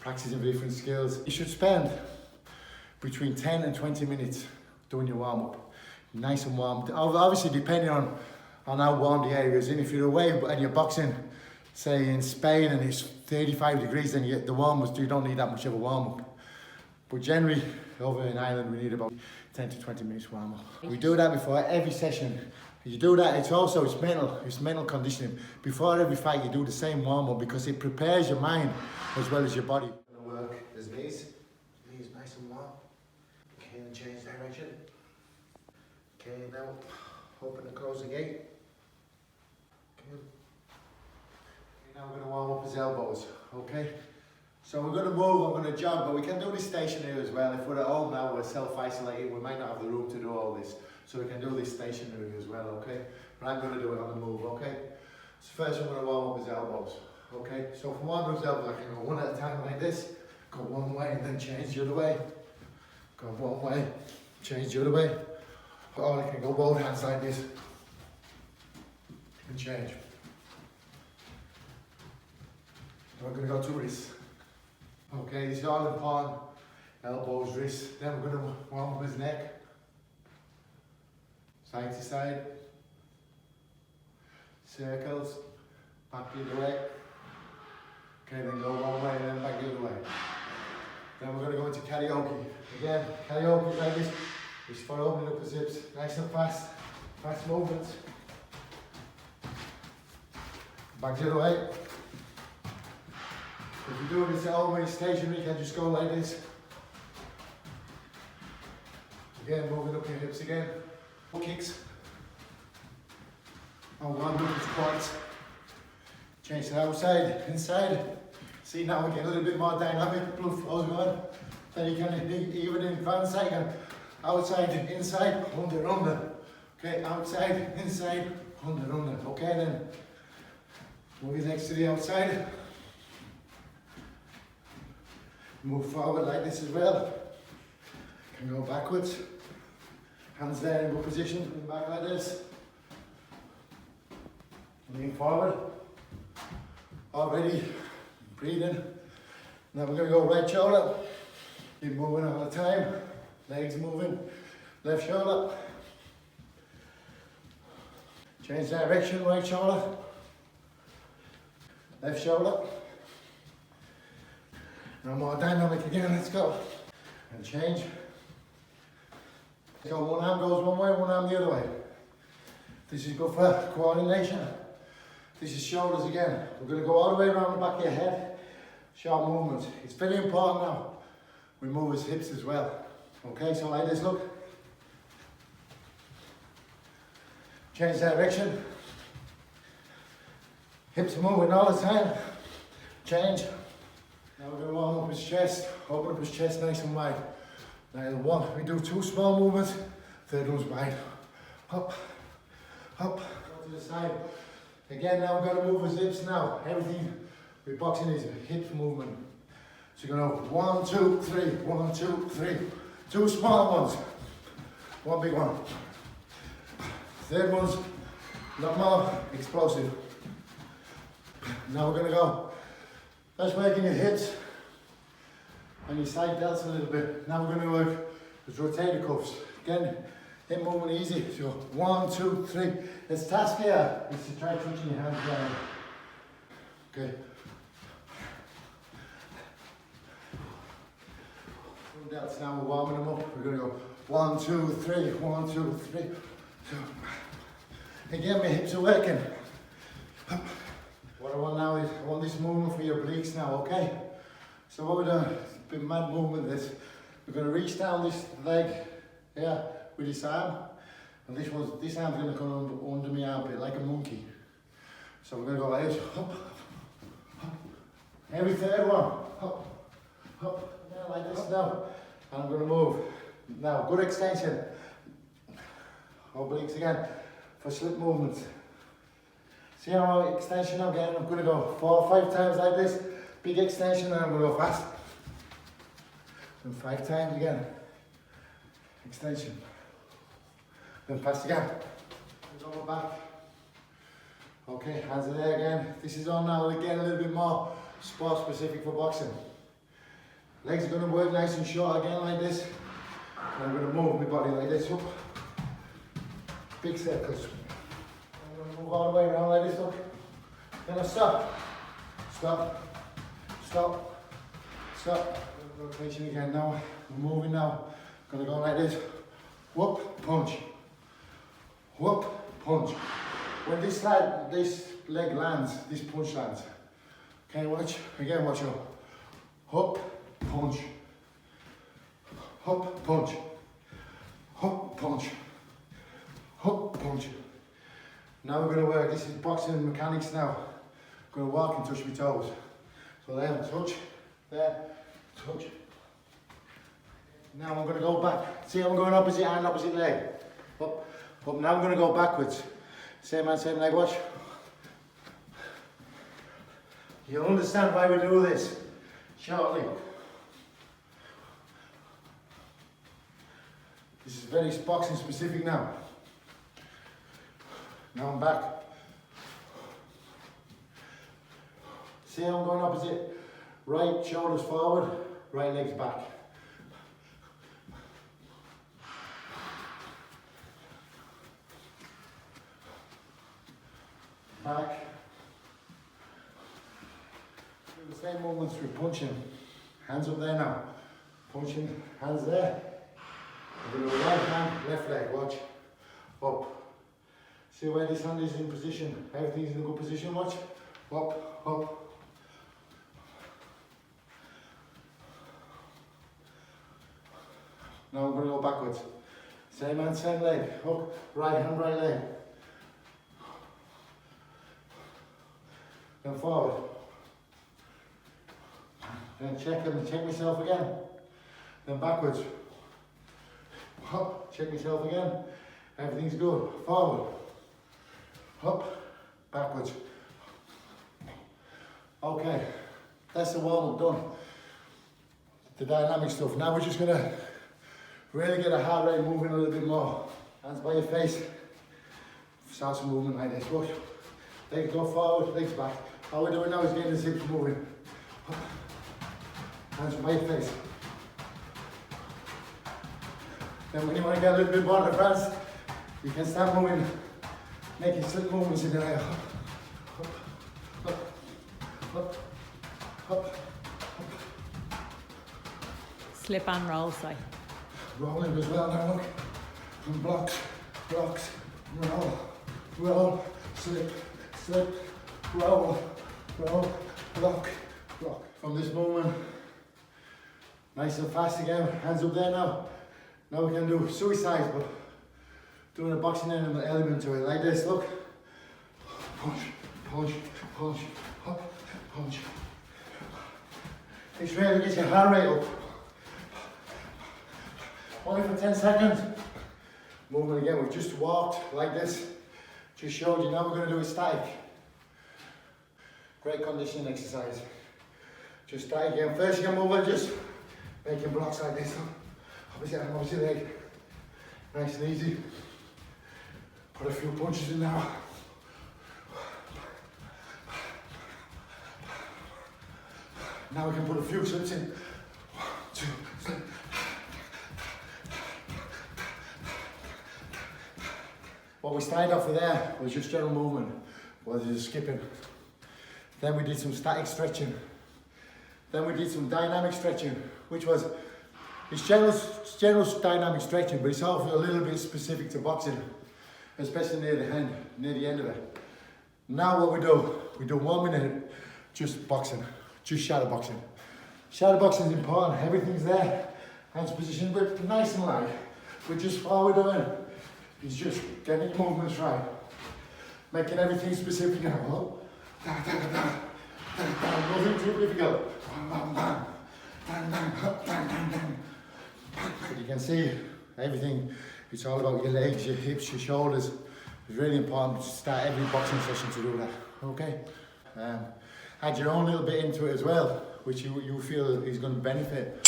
practicing different skills. You should spend between 10 and 20 minutes doing your warm-up. Nice and warm. Obviously depending on how warm the area is. And if you're away and you're boxing, say in Spain and it's 35 degrees, then the warm-ups, you don't need that much of a warm-up. But generally, over in Ireland, we need about 10 to 20 minutes warm-up. We do that before every session. You do that, it's mental conditioning. Before every fight, you do the same warm-up because it prepares your mind as well as your body. Gonna work his knees nice and warm. Okay, and change direction. Okay, now open and close the gate. Okay. Now we're gonna warm up his elbows, okay? So we're gonna move, I'm gonna jog, but we can do this stationary as well. If we're at home now, we're self-isolated, we might not have the room to do all this. So we can do this stationary as well, okay? But I'm gonna do it on the move, okay? So first I'm gonna warm up his elbows, okay? So from warming up his elbows, I can go one at a time like this, go one way and then change the other way. Go one way, change the other way. Or I can go both hands like this and change. So I'm gonna go to wrists. Okay, this is all important. Elbows, wrists. Then we're gonna warm up his neck. Side to side. Circles. Back the other way. Okay, then go one way and then back the other way. Then we're gonna go into karaoke. Again, karaoke like this. It's for opening up the zips. Nice and fast. Fast movements. Back the other way. If you do this always stationary, you can just go like this. Again, moving up your hips again. Kicks. And one with his quads. Change to outside, inside. See now we get a little bit more dynamic, blood flows going. Then you can even advance second. Outside, inside, under. Okay, outside, inside, under. Okay, then move your legs to the outside. Move forward like this as well. Can go backwards. Hands there in good position, and back like this. Lean forward. Already breathing. Now we're going to go right shoulder. Keep moving all the time. Legs moving. Left shoulder. Change direction, right shoulder. Left shoulder. Now more dynamic again, let's go. And change. So one arm goes one way, one arm the other way. This is good for coordination. This is shoulders again. We're going to go all the way around the back of your head. Sharp movements. It's very important now. We move his hips as well. Okay, so like this, look. Change direction. Hips are moving all the time. Change. Now we're going to warm up his chest. Open up his chest nice and wide. Now we do two small movements. Third one's wide. Up, up. Go to the side. Again, now we're going to move his hips now. Everything with boxing is a hip movement. So you're going to go 1, 2, 3, 1, 2, 3. Two small ones. One big one. Third one's a lot more explosive. Now we're going to go. That's working your hips and your side delts a little bit. Now we're going to work with rotator cuffs. Again, hip movement easy. So 1, 2, 3. This task here is to try touching your hands down. Okay. Delts now, we're warming them up. We're going to go 1, 2, 3, 1, 2, 3. So, again, my hips are working. What I want now is, I want this movement for your obliques now, okay? So what we're doing, it's a bit mad movement this. We're going to reach down this leg here with this arm. And this arm's going to come under my armpit like a monkey. So we're going to go like this, up, up. Every third one, up, up. Yeah, like this now. And I'm going to move. Now, good extension. Obliques again for slip movements. See how extension I'm getting? I'm going to go 4 or 5 times like this. Big extension, and I'm going to go fast. And 5 times again. Extension. Then fast again. And go back. Okay, hands are there again. This is on now, again a little bit more sport specific for boxing. Legs are going to work nice and short again like this. And I'm going to move my body like this up. Big circles. I'm going to move all the way around like this, look. Then I stop. Stop. Stop. Stop. Rotation again now. I'm moving now. I'm going to go like this. Whoop, punch. Whoop, punch. When this leg lands, this punch lands. Okay, watch. Again, watch out. Whoop, punch. Whoop, punch. Whoop, punch. Whoop, punch. Now we're going to work. This is boxing mechanics now. I'm going to walk and touch my toes. So there, touch. There, touch. Now I'm going to go back. See, I'm going opposite hand, opposite leg. Up, up. Now I'm going to go backwards. Same hand, same leg, watch. You'll understand why we do this shortly. This is very boxing specific now. Now I'm back. See how I'm going opposite? Right shoulders forward, right legs back. Back. Do the same movements through punching. Hands up there now. Punching, hands there. I'm going to right hand, left leg, watch. Up. See where this hand is in position. Everything's in a good position, watch. Up, up. Now I'm going to go backwards. Same hand, same leg. Up, right hand, right leg. Then forward. Then check myself again. Then backwards. Up, check myself again. Everything's good. Forward. Up, backwards. Okay, that's the warm up done. The dynamic stuff. Now we're just gonna really get a heart rate moving a little bit more. Hands by your face. Start some movement like this. Watch. Legs go forward, legs back. All we're doing now is getting the hips moving. Hands by your face. Then when you want to get a little bit more advanced, you can start moving, making slick movements in the air. Up, up, up, up, up. Slip and roll, sorry. Rolling as well now, look. And blocks, blocks, roll, roll, slip, slip, roll, roll, block, block. From this moment, nice and fast again, hands up there now. Now we can do suicides, but doing a boxing element to it, like this, look. Punch, punch, punch, up, punch. This really gets your heart rate up. Only for 10 seconds. Moving again, we've just walked like this. Just showed you, now we're going to do a static. Great conditioning exercise. Just static again. First you can move like just making blocks like this. Opposite arm, opposite leg. Nice and easy. Put a few punches in now. Now we can put a few slips in. 1, 2, 3. What we started off with there was just general movement, was just skipping. Then we did some static stretching. Then we did some dynamic stretching, which was, it's general dynamic stretching, but it's also a little bit specific to boxing, especially near the end of it. Now what we do 1 minute just boxing, just shadow boxing. Shadow boxing is important, everything's there, hands positioned, but nice and light. But just all we're doing is just getting your movements right, making everything specific now. Nothing too difficult. But you can see everything, it's all about your legs, your hips, your shoulders. It's really important to start every boxing session to do that, okay? Add your own little bit into it as well, which you feel is going to benefit